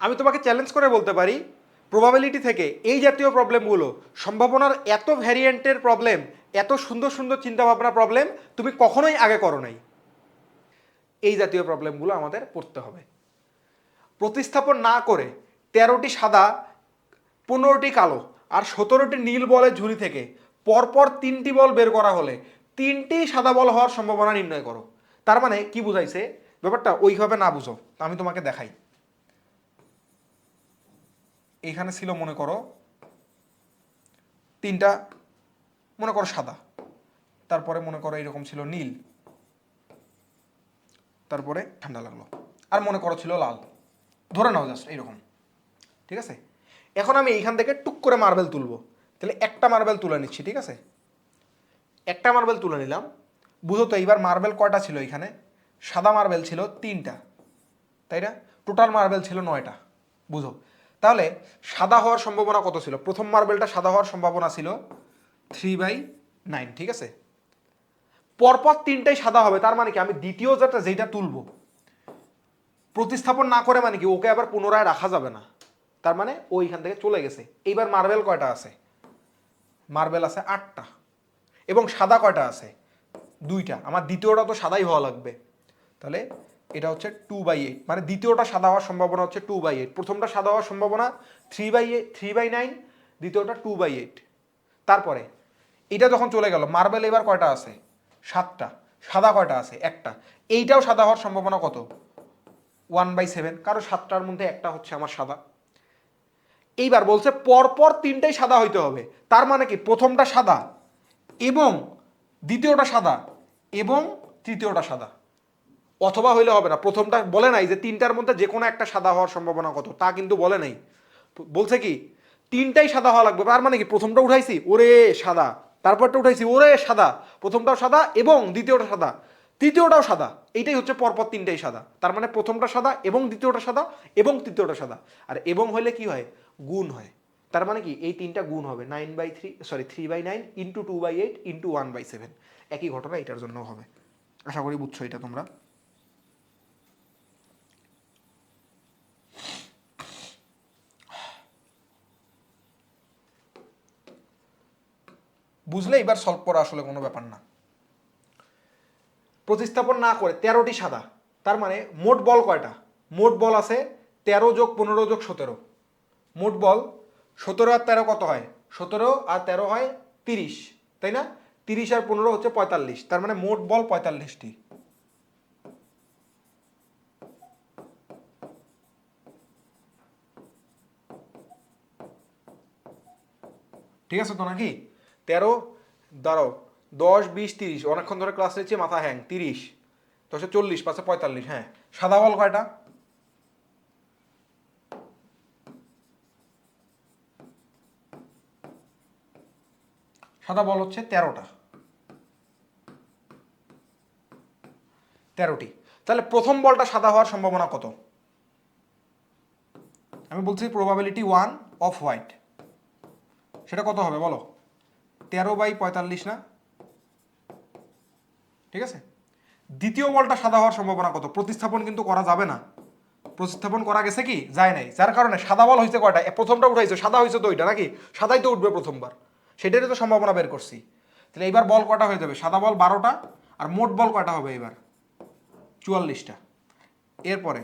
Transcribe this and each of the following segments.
আমি তোমাকে চ্যালেঞ্জ করে বলতে পারি প্রবাবিলিটি থেকে এই জাতীয় প্রবলেমগুলো, সম্ভাবনার এত ভ্যারিয়েন্টের প্রবলেম, এত সুন্দর সুন্দর চিন্তাভাবনা প্রবলেম তুমি কখনোই আগে করো নাই। এই জাতীয় প্রবলেমগুলো আমাদের পড়তে হবে। প্রতিস্থাপন না করে 13টি সাদা, 15টি কালো আর 17টি নীল বলের ঝুড়ি থেকে পরপর 3টি বল বের করা হলে 3টি সাদা বল হওয়ার সম্ভাবনা নির্ণয় করো। তার মানে কি বুঝাইছে ব্যাপারটা? ওইভাবে না বুঝো, আমি তোমাকে দেখাই। এখানে ছিল মনে করো 3টা, মনে করো সাদা, তারপরে মনে করো এরকম ছিল নীল, তারপরে ঠান্ডা লাগলো, আর মনে করো ছিল লাল, ধরে নাও জাস্ট এইরকম, ঠিক আছে? এখন আমি এইখান থেকে টুক করে মার্বেল তুলবো, তাহলে একটা মার্বেল তুলে নিচ্ছি, ঠিক আছে? একটা মার্বেল তুলে নিলাম। বুঝো তো এইবার মার্বেল কয়টা ছিল এখানে? সাদা মার্বেল ছিল 3টা, তাই না? টোটাল মার্বেল ছিল 9টা। বুঝো তাহলে সাদা হওয়ার সম্ভাবনা কত ছিল? প্রথম মার্বেলটা সাদা হওয়ার সম্ভাবনা ছিল 3/9, ঠিক আছে? পরপর 3টাই সাদা হবে, তার মানে কি আমি দ্বিতীয় যেটা তুলবো প্রতিস্থাপন না করে, মানে কি ওকে আবার পুনরায় রাখা যাবে না, তার মানে ও এখান থেকে চলে গেছে। এইবার মার্বেল কয়টা আছে? মার্বেল আছে 8টা, এবং সাদা কয়টা আছে? 2টা। আমার দ্বিতীয়টা তো সাদাই হওয়া লাগবে, তাহলে এটা হচ্ছে 2/8, মানে দ্বিতীয়টা সাদা হওয়ার সম্ভাবনা হচ্ছে 2/8। প্রথমটা সাদা হওয়ার সম্ভাবনা 3/9, দ্বিতীয়টা 2/8। তারপরে এটা যখন চলে গেল, মার্বেল এবার কয়টা আছে? 7টা। সাদা কয়টা আছে? একটা। এইটাও সাদা হওয়ার সম্ভাবনা কত? 1/7, কারণ 7টার মধ্যে একটা হচ্ছে আমার সাদা। এইবার বলছে পরপর 3টাই সাদা হইতে হবে, তার মানে কি প্রথমটা সাদা এবং দ্বিতীয়টা সাদা এবং তৃতীয়টা সাদা। অথবা হইলে হবে না, প্রথমটা বলে নাই যে 3টার মধ্যে যে কোনো একটা সাদা হওয়ার সম্ভাবনা কত, তা কিন্তু বলে নাই। বলছে কি 3টাই সাদা হওয়া লাগবে, তার মানে কি প্রথমটা উঠাইছি ওরে সাদা, তারপরটা উঠাইছি ওরে সাদা, প্রথমটাও সাদা এবং দ্বিতীয়টা সাদা, তৃতীয়টাও সাদা। এইটাই হচ্ছে পরপর 3টাই সাদা, তার মানে প্রথমটা সাদা এবং দ্বিতীয়টা সাদা এবং তৃতীয়টা সাদা। আর এবং হইলে কি হয়? গুণ হয়। তার মানে কি এই 3টা গুণ হবে 3/9 ইন্টু 2/8 ইন্টু 1/7। একই ঘটনা এটার জন্য হবে। আশা করি বুঝছো এটা তোমরা। বুঝলে এবার সলভ করা আসলে কোনো ব্যাপার না। প্রতিস্থাপন না করে 13টি সাদা, তার মানে মোট বল কয়টা? মোট বল আছে 13 যোগ 15 যোগ 17। মোট বল 17 আর 13 কত হয়? 17 আর 13 হয় 30, তাই না? 30 আর 15 হচ্ছে 45, তার মানে মোট বল 45টি। ঠিক আছে তো নাকি? 13, দাঁড়াও, 10 20 30, অনেকক্ষণ ধরে ক্লাস নিচ্ছি, মাথা হ্যাং। 30 10 40, 5 45। হ্যাঁ, সাদা বল কয়টা? সাদা বল হচ্ছে 13টা, 13টি। তাহলে প্রথম বলটা সাদা হওয়ার সম্ভাবনা কত? আমি বলছি প্রবাবিলিটি 1 অফ হোয়াইট, সেটা কত হবে বলো? 13/45 না? ঠিক আছে। দ্বিতীয় বলটা সাদা হওয়ার সম্ভাবনা কত? প্রতিস্থাপন কিন্তু করা যাবে না, প্রতিস্থাপন করা গেছে কি? যায় নাই, যার কারণে সাদা বল হয়েছে কয়টা? প্রথমটা উঠাইছো, সাদা হয়েছে তো ওইটা, নাকি? সাদাই তো উঠবে প্রথমবার, সেটারই তো সম্ভাবনা বের করছি। তাহলে এইবার বল কয়টা হয়ে যাবে? সাদা বল 12টা, আর মোট বল কয়টা হবে এবার? 44টা। এরপরে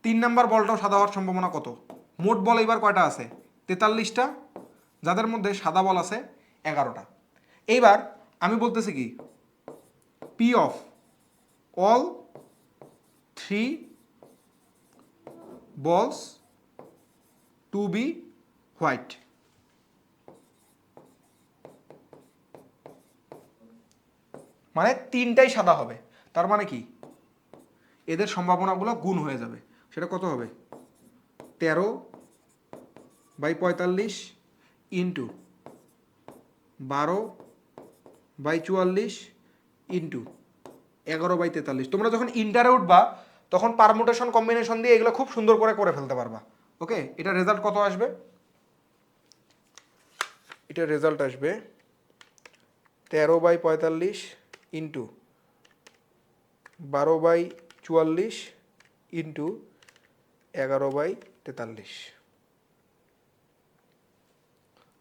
3 নাম্বার বলটাও সাদা হওয়ার সম্ভাবনা কত? মোট বল এবার কয়টা আছে? 43টা, যাদের মধ্যে সাদা বল আছে 11টা। এইবার আমি বলতেছি কি, পি অফ অল 3 বলস টু বি হোয়াইট। মানে 3টাই সাদা হবে, তার মানে কি এদের সম্ভাবনাগুলো গুণ হয়ে যাবে। সেটা কত হবে? 13/45 ইন্টু 12/44 ইন্টু 11/43। তোমরা যখন ইন্টারে উঠবা তখন পারমুটেশন কম্বিনেশন দিয়ে এগুলো খুব সুন্দর করে ফেলতে পারবা। ওকে, এটা রেজাল্ট কত আসবে? এটা রেজাল্ট আসবে 13/45 ইন্টু 12/44 ইন্টু 11/43,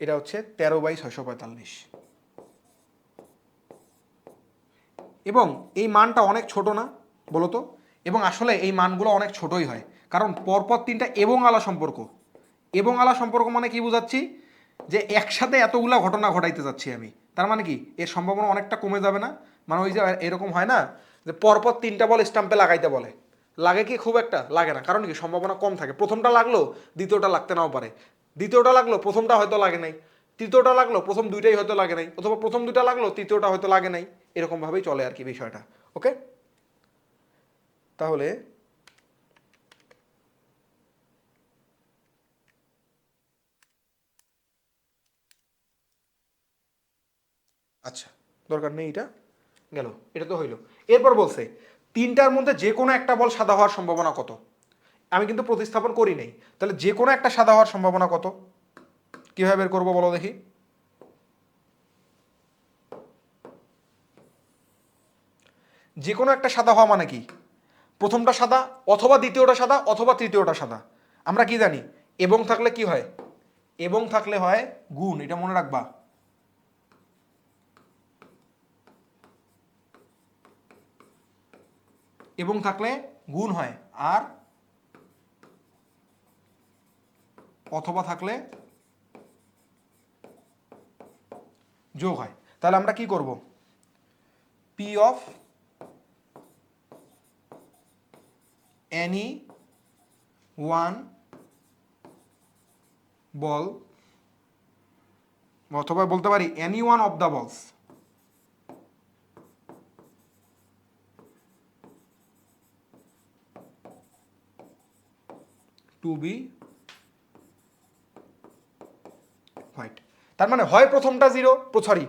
এটা হচ্ছে 13/645। এবং এই মানটা অনেক ছোট না বলো তো? এবং আসলে এই মানগুলো অনেক ছোটই হয়, কারণ পরপর তিনটা এবং আলা সম্পর্ক। এবং আলা সম্পর্ক মানে কি বোঝাচ্ছি, যে একসাথে এতগুলা ঘটনা ঘটাইতে যাচ্ছি আমি, তার মানে কি এর সম্ভাবনা অনেকটা কমে যাবে না? মানে ওই যে এরকম হয় না যে পরপর তিনটা বল স্টাম্পে লাগাইতে বলে, লাগে কি? খুব একটা লাগে না, কারণ কি সম্ভাবনা কম থাকে। প্রথমটা লাগলো দ্বিতীয়টা লাগতে নাও পারে, দ্বিতীয়টা লাগলো প্রথমটা হয়তো লাগে নাই, তৃতীয়টা লাগলো প্রথম দুইটাই হয়তো লাগে নাই, অথবা প্রথম দুইটা লাগলো তৃতীয়টা হয়তো লাগে নাই। এরকমভাবেই চলে আর কি বিষয়টা। ওকে, তাহলে আচ্ছা, দরকার নেই, এটা গেল, এটা তো হইলো। এরপর বলছে তিনটার মধ্যে যে কোনো একটা বল সাদা হওয়ার সম্ভাবনা কত? আমি কিন্তু প্রতিস্থাপন করি নাই, তাহলে যে কোনো একটা সাদা হওয়ার সম্ভাবনা কত? কিভাবে বের করবো বলো দেখি? যে কোনো একটা সাদা হওয়া মানে কি? প্রথমটা সাদা, অথবা দ্বিতীয়টা সাদা, অথবা তৃতীয়টা সাদা। আমরা কি জানি? এবং থাকলে কি হয়? এবং থাকলে হয় গুণ, এটা মনে রাখবা। এবং থাকলে গুণ হয়, আর অথবা থাকলে যোগ হয়। তাহলে আমরা কি করব? পি অফ এনি ওয়ান বল, অথবা বলতে পারি এনি ওয়ান অফ দ্য বলস টু বি হোয়াইট। তার মানে হয় প্রথমটা জিরো, সরি,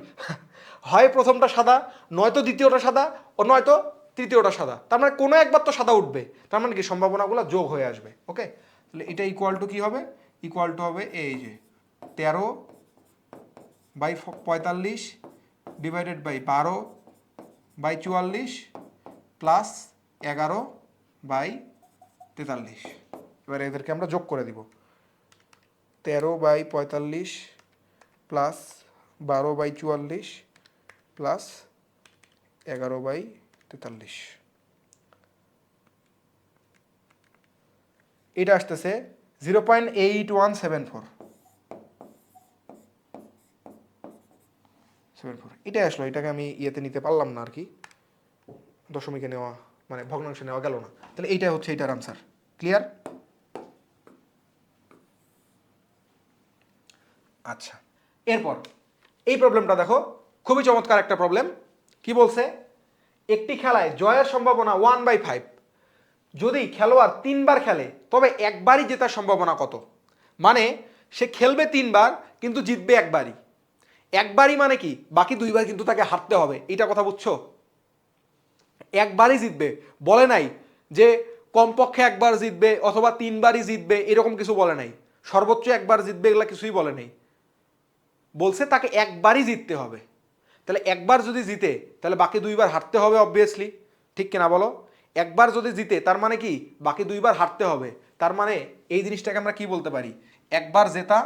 হয় প্রথমটা সাদা, নয়তো দ্বিতীয়টা সাদা, ও নয়তো তৃতীয়টা সাদা। তার মানে কোনো একবার তো সাদা উঠবে, তার মানে কি সম্ভাবনাগুলো যোগ হয়ে আসবে। ওকে, তাহলে এটা ইকুয়াল টু কি হবে? ইকুয়াল টু হবে এই যে 13/45 ডিভাইডেড বাই 12/44 প্লাস 11/43। এবার এদেরকে আমরা যোগ করে দিব। 13/45 প্লাস 12/44 প্লাস 11/43, এটা আসতেছে 0.8174। এটাই আসলো, এটাকে আমি ইয়েতে নিতে পারলাম না আর কি, দশমিকে নেওয়া মানে ভগ্নাংশে নেওয়া গেল না। তাহলে এইটাই হচ্ছে এটার আনসার। ক্লিয়ার? আচ্ছা, এরপর এই প্রবলেমটা দেখো, খুবই চমৎকার একটা প্রবলেম। কি বলছে? একটি খেলায় জয়ের সম্ভাবনা 1/5, যদি খেলোয়াড় 3বার খেলে তবে একবারই জেতার সম্ভাবনা কত? মানে সে খেলবে 3বার কিন্তু জিতবে একবারই। একবারই মানে কি? বাকি 2বার কিন্তু তাকে হারতে হবে, এটা কথা বুঝছো? একবারই জিতবে বলে নাই যে কমপক্ষে একবার জিতবে অথবা 3বারই জিতবে, এরকম কিছু বলে নাই। সর্বোচ্চ একবার জিতবে এগুলা কিছুই বলে নাই, বলছে তাকে একবারই জিততে হবে। তাহলে একবার যদি জিতে তাহলে বাকি 2বার হারতে হবে অবভিয়াসলি, ঠিক কিনা বলো? একবার যদি জিতে তার মানে কি বাকি 2বার হারতে হবে। তার মানে এই জিনিসটাকে আমরা কি বলতে পারি? একবার জেতা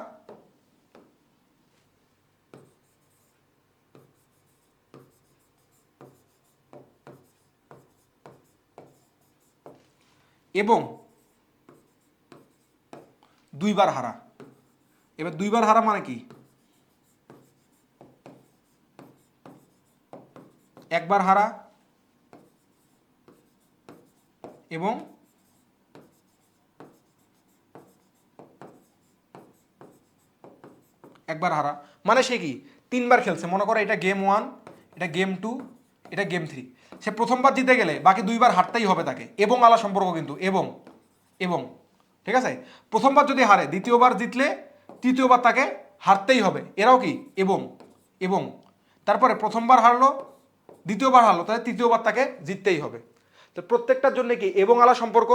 এবং 2বার হারা। এবার 2বার হারা মানে কি? একবার হারা এবং একবার হারা। মানে সে কি 3বার খেলছে, মনে করো এটা গেম 1, এটা গেম 2, এটা গেম 3। সে প্রথমবার জিতে গেলে বাকি 2বার হারতেই হবে তাকে। এবং আলা সম্পর্ক কিন্তু, এবং এবং ঠিক আছে? প্রথমবার যদি হারে দ্বিতীয়বার জিতলে তৃতীয়বার তাকে হারতেই হবে, এরাও কি এবং এবং। তারপরে প্রথমবার হারলো, দ্বিতীয়বার হারলো, তাহলে তৃতীয়বার তাকে জিততেই হবে। তো প্রত্যেকটার জন্য কি এবং আলা সম্পর্ক,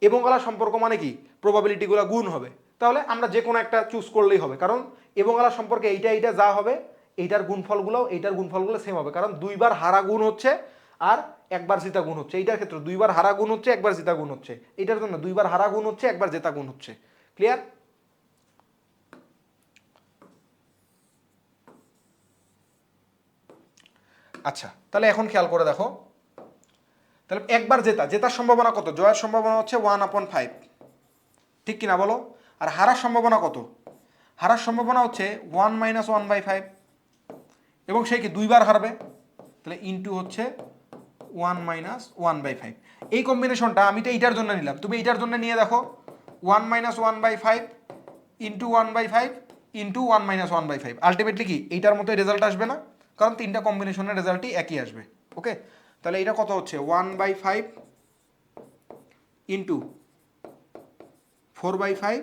এবং আলা সম্পর্ক মানে কি প্রবাবিলিটিগুলো গুণ হবে। তাহলে আমরা যে কোনো একটা চুজ করলেই হবে, কারণ এবং আলা সম্পর্কে এইটা এইটা যা হবে এইটার গুণফলগুলো সেম হবে, কারণ 2বার হারা গুণ হচ্ছে আর একবার জিতা গুণ হচ্ছে, এইটার ক্ষেত্রে দুইবার হারা গুণ হচ্ছে, একবার জিতা গুণ হচ্ছে, এটার জন্য দুইবার হারা গুণ হচ্ছে, একবার জেতা গুণ হচ্ছে। ক্লিয়ার? আচ্ছা, তাহলে এখন খেয়াল করে দেখো, তাহলে একবার জেতার সম্ভাবনা কত? জয়ের সম্ভাবনা হচ্ছে 1/5, ঠিক কিনা বলো? আর হারার সম্ভাবনা কত? হারার সম্ভাবনা হচ্ছে 1 - 1/5, এবং সে কি দুইবার হারবে, তাহলে ইনটু হচ্ছে 1 - 1/5। এই কম্বিনেশনটা আমি তো এইটার জন্য নিলাম, তুমি এইটার জন্য নিয়ে দেখো 1 - 1/5 ইন্টু 1/5 ইন্টু 1 - 1/5, আলটিমেটলি কি এইটার মতো রেজাল্ট আসবে না? কারণ তিনটা কম্বিনেশনের রেজাল্টই একই আসবে। ওকে, তাহলে এটা কত হচ্ছে 1/5 ইন্টু 4/5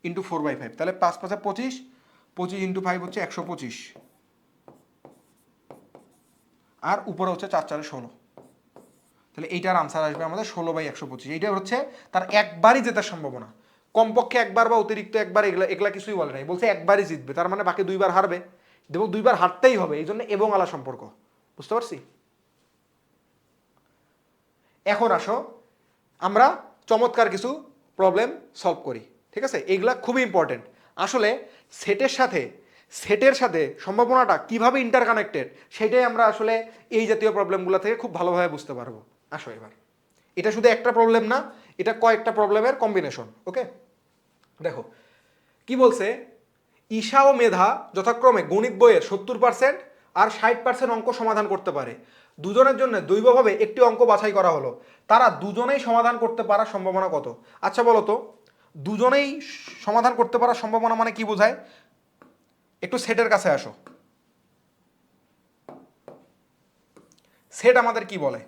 ইন্টু 4/5, তাহলে 5 × 5 = 25, 25 ইন্টু 5 হচ্ছে 125, আর উপরে হচ্ছে 4 × 4 = 16। তাহলে এইটার আনসার আসবে আমাদের 16/125। এইটা হচ্ছে তার একবারই জেতার সম্ভাবনা, কমপক্ষে একবার বা অতিরিক্ত একবার, এগুলা এগুলা কিছুই বলে নাই, বলছে একবারই জিতবে, তার মানে বাকি দুইবার হারবে, এবং দুইবার হারতেই হবে, এই জন্য এবং আলা সম্পর্ক। বুঝতে পারছি? এখন আসো আমরা চমৎকার কিছু প্রবলেম সলভ করি, ঠিক আছে? এইগুলা খুবই ইম্পর্টেন্ট। আসলে সেটের সাথে সম্ভাবনাটা কিভাবে ইন্টারকানেক্টেড, সেটাই আমরা আসলে এই জাতীয় প্রবলেমগুলো থেকে খুব ভালোভাবে বুঝতে পারবো। আসো এবার, এটা শুধু একটা প্রবলেম না, এটা কয়েকটা প্রবলেমের কম্বিনেশন। ওকে, দেখো কি বলছে, ঈশা ও মেধা যথাক্রমে গণিত বইয়ের 70% আর 60% অঙ্ক সমাধান করতে পারে। দুজনের জন্য দৈবভাবে একটি অঙ্ক বাছাই করা হলো, তারা দুজনেই সমাধান করতে পারার সম্ভাবনা কত? আচ্ছা বলো তো, দুজনেই সমাধান করতে পারার সম্ভাবনা মানে কি বোঝায়? একটু সেটের কাছে আসো। সেট আমাদের কি বলে?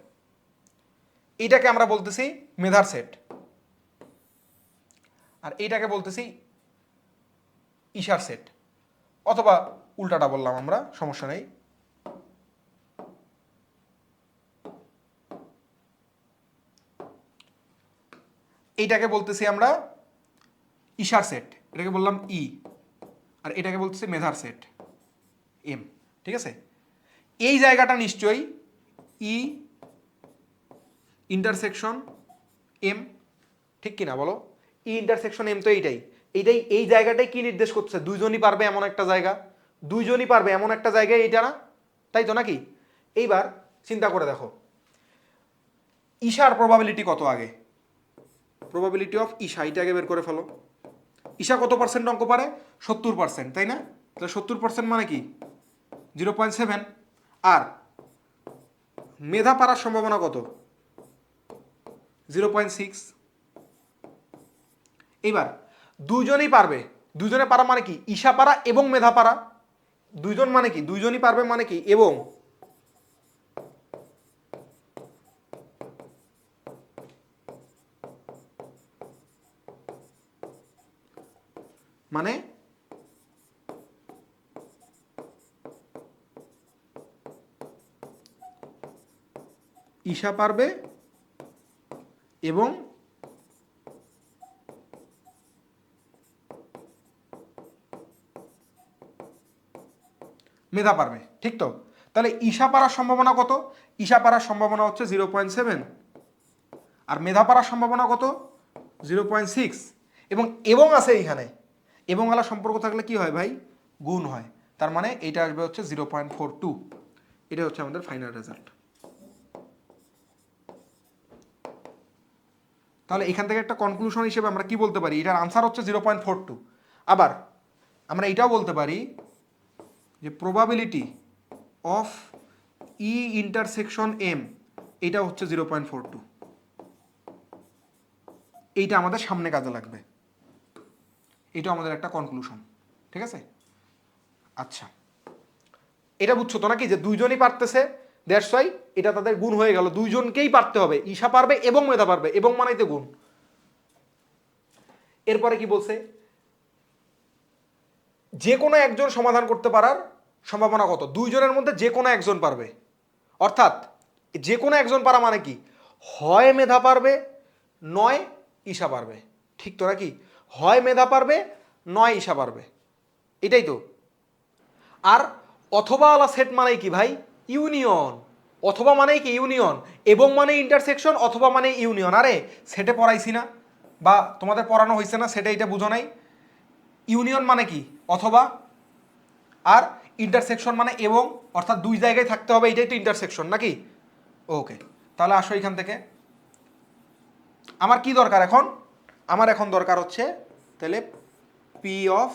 এইটাকে আমরা বলতেছি মেধার সেট, আর এইটাকে বলতেছি ঈশার সেট, অথবা উল্টাটা বললাম আমরা, সমস্যা নেই। এইটাকে বলতেছি আমরা ঈশার সেট, এটাকে বললাম ই, আর এটাকে বলতেছি মেধার সেট এম। ঠিক আছে, এই জায়গাটা নিশ্চয়ই ই ইন্টারসেকশন এম, ঠিক কিনা বলো? ই ইন্টারসেকশন এম তো এইটাই, এই জায়গাটাই কি নির্দেশ করছে? দুইজনই পারবে এমন একটা জায়গা, দুইজনই পারবে এমন একটা জায়গায়, এইটা না? তাই তো নাকি? এইবার চিন্তা করে দেখো, ঈশার প্রবাবিলিটি কত আগে? প্রবাবিলিটি অফ ঈশা, এটা আগে বের করে ফেলো। ঈশা কত পার্সেন্ট অঙ্ক পারে? 70%, তাই না? তাহলে 70% মানে কি 0.7। আর মেধা পারার সম্ভাবনা কত? 0.6। এইবার দুইজনই পারবে, দুইজনে পারা মানে কি ঈশা পারা এবং মেধা পারা, দুইজন মানে কি দুইজনই পারবে মানে কি এবং, মানে ঈশা পারবে এবং মেধা পারবে, ঠিক তো? তাহলে ঈশা পারার সম্ভাবনা কত? ঈশা পারার সম্ভাবনা হচ্ছে 0.7, আর মেধা পারার সম্ভাবনা কত? 0.6। এবং আছে এইখানে, এবং আলা সম্পর্ক থাকলে কি হয় ভাই? গুণ হয়। তার মানে এইটা আসবে হচ্ছে 0.42। এটা হচ্ছে আমাদের ফাইনাল রেজাল্ট। তাহলে এখান থেকে একটা কনক্লুশন হিসেবে আমরা কি বলতে পারি? এটার আনসার হচ্ছে 0.42। আবার আমরা এটাও বলতে পারি যে probability of E intersection M, এটা হচ্ছে 0.42। এইটা আমাদের সামনে কাজে লাগবে, এটা আমাদের একটা কনক্লুশন। ঠিক আছে, আচ্ছা এটা বুঝছো তো নাকি, যে দুইজনই পারতেছে, দ্যাটস ওয়াই এটা তাদের গুণ হয়ে গেল, দুইজনকেই পারতে হবে, ঈশা পারবে এবং মেধা পারবে, এবং মানাইতে গুণ। এরপরে কি বলছে? যে কোনো একজন সমাধান করতে পারার সম্ভাবনা কত? দুইজনের মধ্যে যে কোনো একজন পারবে, অর্থাৎ যে কোনো একজন পারা মানে কি হয় মেধা পারবে নয় ঈশা পারবে, ঠিক তো নাকি? হয় মেধা পারবে নয় ঈশা পারবে, এটাই তো। আর অথবা আলা সেট মানে কি ভাই? ইউনিয়ন। অথবা মানেই কি ইউনিয়ন, এবং মানে ইন্টারসেকশন, অথবা মানে ইউনিয়ন। আরে সেটে পড়াইছি না, বা তোমাদের পড়ানো হয়েছে না, সেটা এটা বুঝো নাই। ইউনিয়ন মানে কি অথবা, আর ইন্টারসেকশন মানে এবং, অর্থাৎ দুই জায়গায় থাকতে হবে, এটাই তো ইন্টারসেকশন নাকি। ওকে, তাহলে আসো এখান থেকে আমার কি দরকার এখন, আমার এখন দরকার হচ্ছে তাহলে P of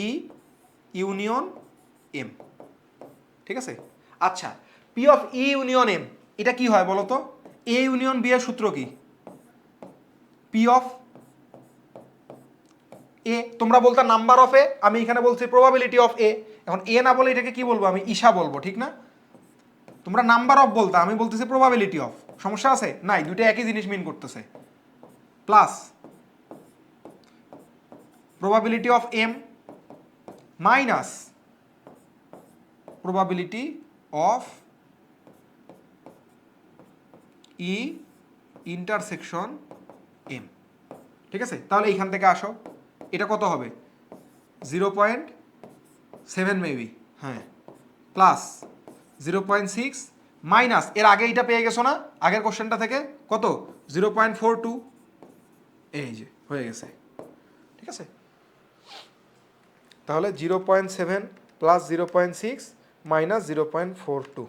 E union M. ঠিক আছে, আচ্ছা P of E union M এটা কি হয় বলো তো? এ ইউনিয়ন বি এর সূত্র কি? পি অফ এ, তোমরা বলতে নাম্বার অফ এ, আমি এখানে বলছি প্রবাবিলিটি অফ এ। এখন এ না বলে এটাকে কি বলবো, আমি ঈশা বলবো, ঠিক না? তোমরা নাম্বার অফ বলতে, আমি বলতেছি প্রবাবিলিটি অফ। সমস্যা আছে? নাই, দুটো একই জিনিস মিন করতেছে। Plus probability of M minus probability of E intersection M. ঠিক আছে, তাহলে এইখান থেকে আসো, এটা কত হবে? 0.7 মেবি, হ্যাঁ, প্লাস 0.6 মাইনাস এর আগে এইটা পেয়ে গেছো না আগের কোশ্চেনটা থেকে, কত? 0.42। এই যে হয়ে গেছে। ঠিক আছে, তাহলে 0.7 প্লাস 0.6 মাইনাস 0.42,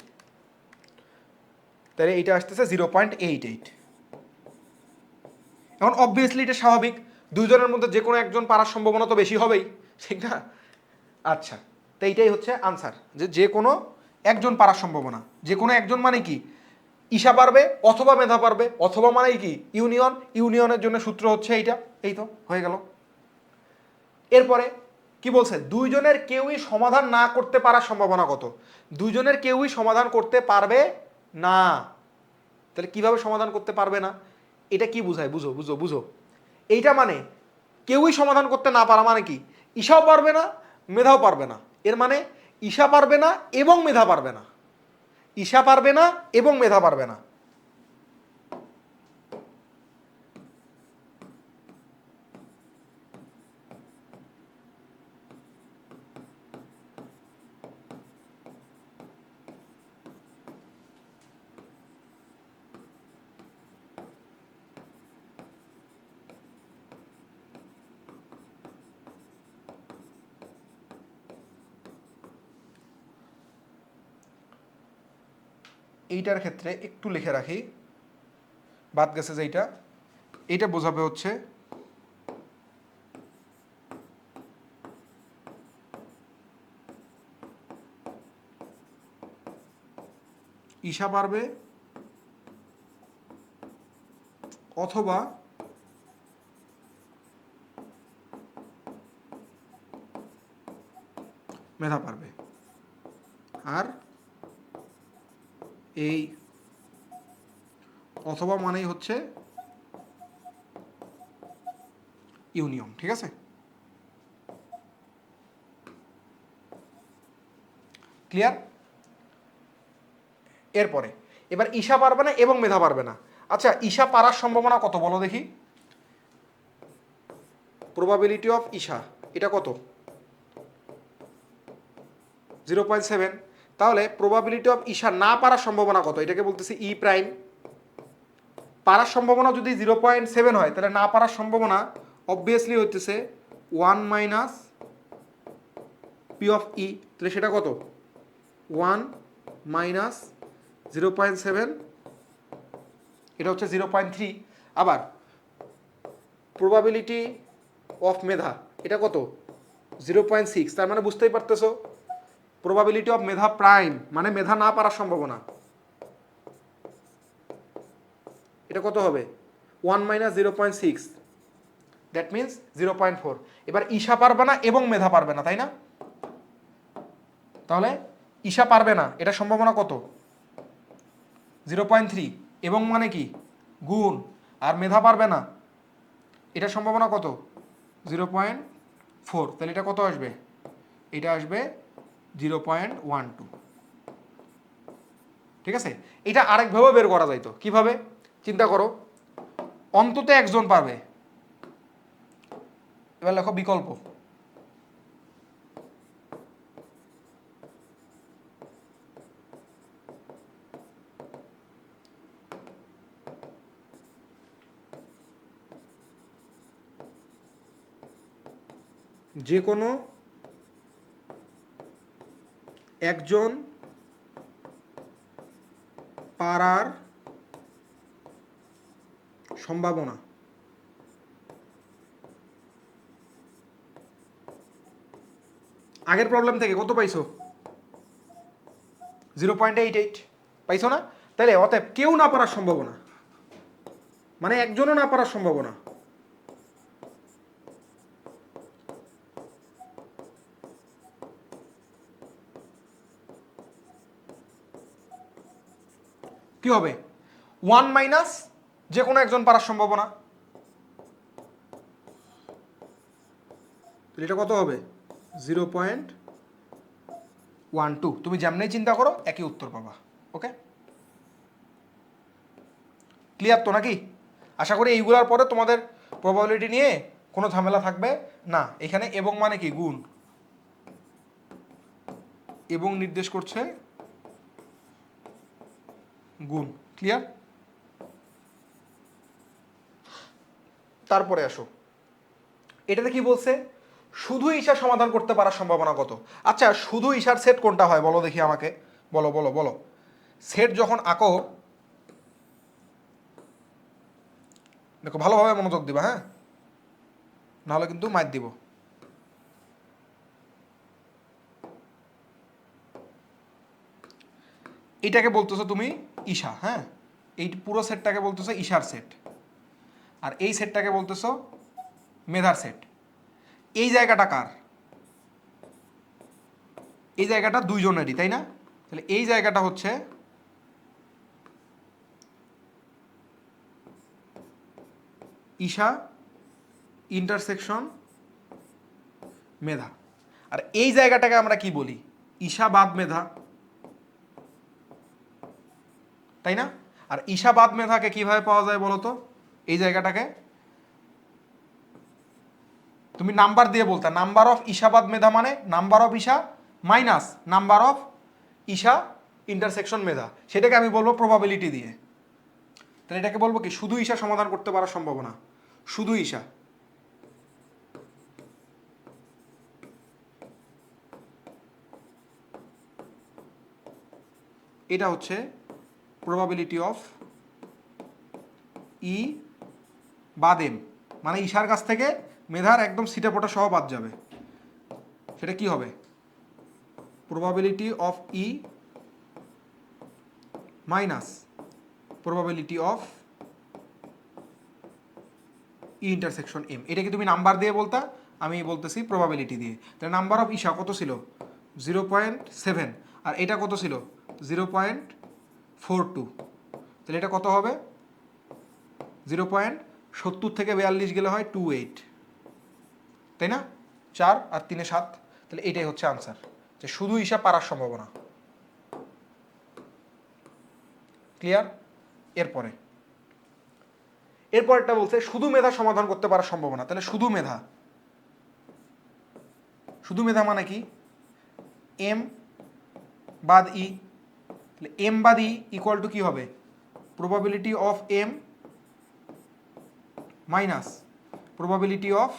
তাহলে এইটা আসতেছে 0.88। এখন অবভিয়াসলি এটা স্বাভাবিক, দুইজনের মধ্যে যে কোনো একজন পারার সম্ভাবনা তো বেশি হবেই, ঠিক না? আচ্ছা, তো এইটাই হচ্ছে আনসার, যে যে কোনো একজন পারার সম্ভাবনা। যে কোনো একজন মানে কি, ঈশা পারবে অথবা মেধা পারবে, অথবা মানে কি ইউনিয়ন, ইউনিয়নের জন্য সূত্র হচ্ছে এইটা। এই তো হয়ে গেল। এরপরে কি বলছে, দুইজনের কেউই সমাধান না করতে পারার সম্ভাবনা কত? দুইজনের কেউই সমাধান করতে পারবে না। তাহলে কিভাবে সমাধান করতে পারবে না, এটা কি বুঝায়? বুঝো বুঝো বুঝো, এইটা মানে কেউই সমাধান করতে না পারা মানে কি, ঈশাও পারবে না মেধাও পারবে না। এর মানে ঈশা পারবে না এবং মেধা পারবে না, ঈশা পারবে না এবং মেধা পারবে না। এইটার ক্ষেত্রে একটু লিখে রাখি, বাদ গেছে যে এইটা বোঝাবে হচ্ছে ঈশা পারবে অথবা মেধা পারবে। আর এই অথবা মানেই হচ্ছে ইউনিয়ন। ঠিক আছে, ক্লিয়ার? এরপরে এবার ঈশা পারবে না এবং মেধা পারবে না। আচ্ছা, ঈশা পারার সম্ভাবনা কত বলো দেখি? প্রবাবিলিটি অফ ঈশা এটা কত? 0.7। তাহলে প্রবাবিলিটি অফ ঈশা না পারার সম্ভাবনা কত? এটাকে বলতেছি ই প্রাইম। পারার সম্ভাবনা যদি 0.7 হয়, তাহলে না পারার সম্ভাবনা অবভিয়াসলি হচ্ছে 1 মাইনাস পি অফ ই। তাহলে সেটা কত? 1 মাইনাস 0.7, এটা হচ্ছে 0.3। আবার প্রবাবিলিটি অফ মেধা এটা কত? 0.6। তার মানে বুঝতেই পারতেছো, প্রবাবিলিটি অফ মেধা প্রাইম মানে মেধা না পারার সম্ভাবনা, এটা কত হবে? 1 মাইনাস 0.6, দ্যাট মিনস 0.4। এবার ঈশা পারবে না এবং মেধা পারবে না, তাই না? তাহলে ঈশা পারবে না, এটা সম্ভাবনা কত? 0.3, এবং মানে কি গুণ, আর মেধা পারবে না, এটা সম্ভাবনা কত? 0.4। তাহলে এটা কত আসবে? এটা আসবে 0.12। ঠিক আছে, এটা আরেকভাবে বের করা যাইতো। কিভাবে? চিন্তা করো, অন্তত একজন পারবে। এবার লেখো বিকল্প। যে কোনো একজন পারার সম্ভাবনা। আগের প্রবলেম থেকে কত পাইছো? 0.88 পাইছো না? তাহলে অতএব কেউ না পারার সম্ভাবনা, মানে একজনও না পারার সম্ভাবনা। কি হবে? 1 মাইনাস যে কোনো একজন পারার সম্ভাবনা। এটা কত হবে? 0.12। তুমি যেমনি চিন্তা করো একই উত্তর পাবা। ওকে, ক্লিয়ার তো নাকি? আশা করি এইগুলোর পরে তোমাদের প্রবাবিলিটি নিয়ে কোনো ঝামেলা থাকবে না। এখানে এবং মানে কি? গুণ। এবং নির্দেশ করছে গুণ। ক্লিয়ার? তারপরে আসো, এটাতে কি বলছে? শুধু ঈশা সমাধান করতে পারার সম্ভাবনা কত? আচ্ছা, শুধু ঈশার সেট কোনটা হয় বলো দেখি আমাকে, বলো বলো বলো। সেট যখন আঁকো, দেখো ভালোভাবে মনোযোগ দিবা, হ্যাঁ, নাহলে কিন্তু মাইর দিব। এটাকে বলতেছো তুমি ঈশা, হ্যাঁ, এই পুরো সেটটাকে বলতেছো ঈশার সেট, আর এই সেটটাকে বলতেছো মেধার সেট। এই জায়গাটা কার? এই জায়গাটা দুইজনেরই, তাই না? তাহলে এই জায়গাটা হচ্ছে ঈশা ইন্টারসেকশন মেধা, আর এই জায়গাটাকে আমরা কি বলি? ঈশা বাদ মেধা, তাই না? আর ঈশা বাদ মেধাকে কিভাবে পাওয়া যায় বলো তো? এই জায়গাটাকে তুমি নাম্বার দিয়ে বলতে, নাম্বার অফ ঈশা বাদ মেধা মানে number of Isha minus number of Isha intersection Medha, সেটাকে আমি বলবো প্রবাবিলিটি দিয়ে। তাহলে এটাকে বলবো কি? শুধু ঈশা সমাধান করতে পারার সম্ভাবনা। শুধু ঈশা, এটা হচ্ছে প্রবাবিলিটি অফ ই বাদ এম, মানে ঈশার কাছ থেকে মেধার একদম সিটে পোটা সহ বাদ যাবে। সেটা কি হবে? Probability of E minus probability of E intersection M. এটা কি তুমি নাম্বার দিয়ে বলতা? আমি বলতেছি প্রবাবিলিটি দিয়ে। তাহলে নাম্বার অফ ঈশা কত ছিল? 0.7, আর এটা কত ছিল? 0.42। তাহলে এটা কত হবে? 0.70 থেকে 42 গেলে হয় 28, তাই না? 4 আর 3 7। তাহলে এটাই হচ্ছে আনসার, যে শুধু ঈশা পারার সম্ভাবনা। ক্লিয়ার? এরপরেরটা বলছে শুধু মেধা সমাধান করতে পারার সম্ভাবনা। তাহলে শুধু মেধা, শুধু মেধা মানে কি? এম বাদ ই। তাহলে এম বাদ ই ইকুয়াল টু কি হবে? Probability of M minus probability of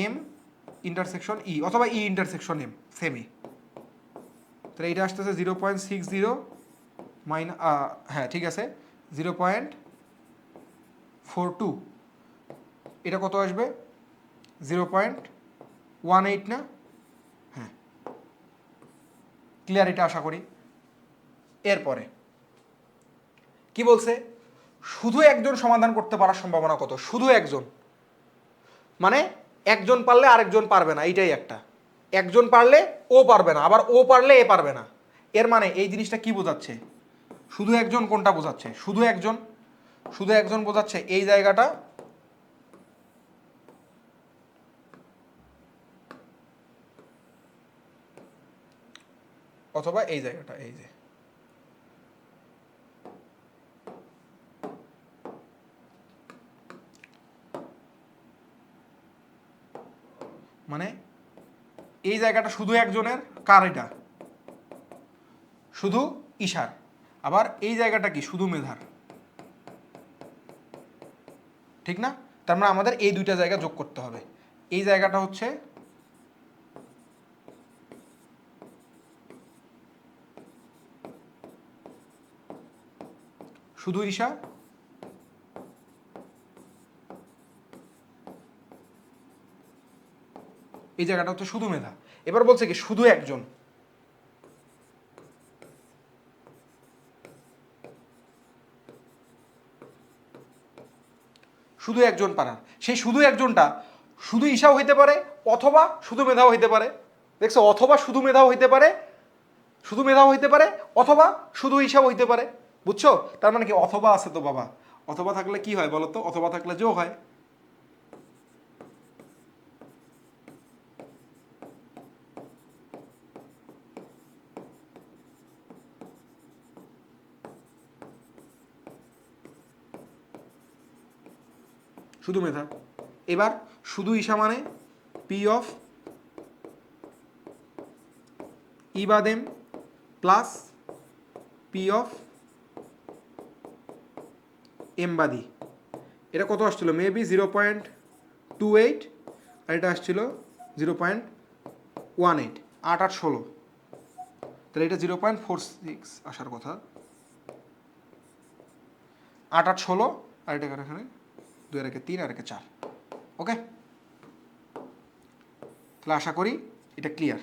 M intersection E, অথবা ই ইন্টারসেকশন এম, সেমই। তাহলে এটা আসতেছে 0.60 মাইনাস, হ্যাঁ ঠিক আছে, 0.42। এটা কত আসবে? 0.18 না? হ্যাঁ, ক্লিয়ার এটা আশা করি। এরপরে কি বলছে? শুধু একজন সমাধান করতে পারার সম্ভাবনা কত? শুধু একজন, মানে একজন পারলে আরেকজন পারবে না, এইটাই একটা। একজন পারলে ও পারবে না, আবার ও পারলে এ পারবে না। এর মানে এই জিনিসটা কি বোঝাচ্ছে? শুধু একজন কোনটা বোঝাচ্ছে? শুধু একজন, শুধু একজন বোঝাচ্ছে এই জায়গাটা, অথবা এই জায়গাটা, এই যে মানে এই জায়গাটা শুধু একজনের, কার এটা? শুধু ঈশার। আবার এই জায়গাটা কি? শুধু মেধার, ঠিক না? তার মানে আমাদের এই দুইটা জায়গা যোগ করতে হবে। এই জায়গাটা হচ্ছে শুধু ঈশা, এই জায়গাটা হচ্ছে শুধু মেধা। এবার বলছে কি শুধু একজন, শুধু একজন পারার, সেই শুধু একজনটা শুধু ঈশাও হইতে পারে অথবা শুধু মেধাও হইতে পারে। দেখছো, অথবা শুধু মেধাও হইতে পারে, শুধু মেধাও হইতে পারে অথবা শুধু ঈশাও হইতে পারে। বুঝছো? তার মানে কি অথবা আছে তো বাবা, অথবা থাকলে কি হয় বলো তো? অথবা থাকলে যোগ হয়। শুধু মেধা। এবার শুধু ঈশা মানে পি অফ ইবাদেম প্লাস পি অফ এমবাদি। এটা কত আসছিল? মেবি 0.28, আর এটা আসছিল 0.18, 8 8 16। তাহলে এটা 0.46 আসার কথা, 8 8 16, আর এটা এখানে 2 আর 3 আর 4। ওকে, তাহলে আশা করি এটা ক্লিয়ার।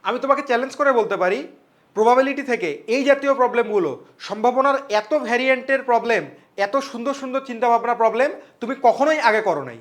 আমি তোমাকে চ্যালেঞ্জ করে বলতে পারি, প্রবাবিলিটি থেকে এই জাতীয় প্রবলেমগুলো, সম্ভাবনার এত ভ্যারিয়েন্টের প্রবলেম, এত সুন্দর সুন্দর চিন্তাভাবনা প্রবলেম তুমি কখনোই আগে করো নাই।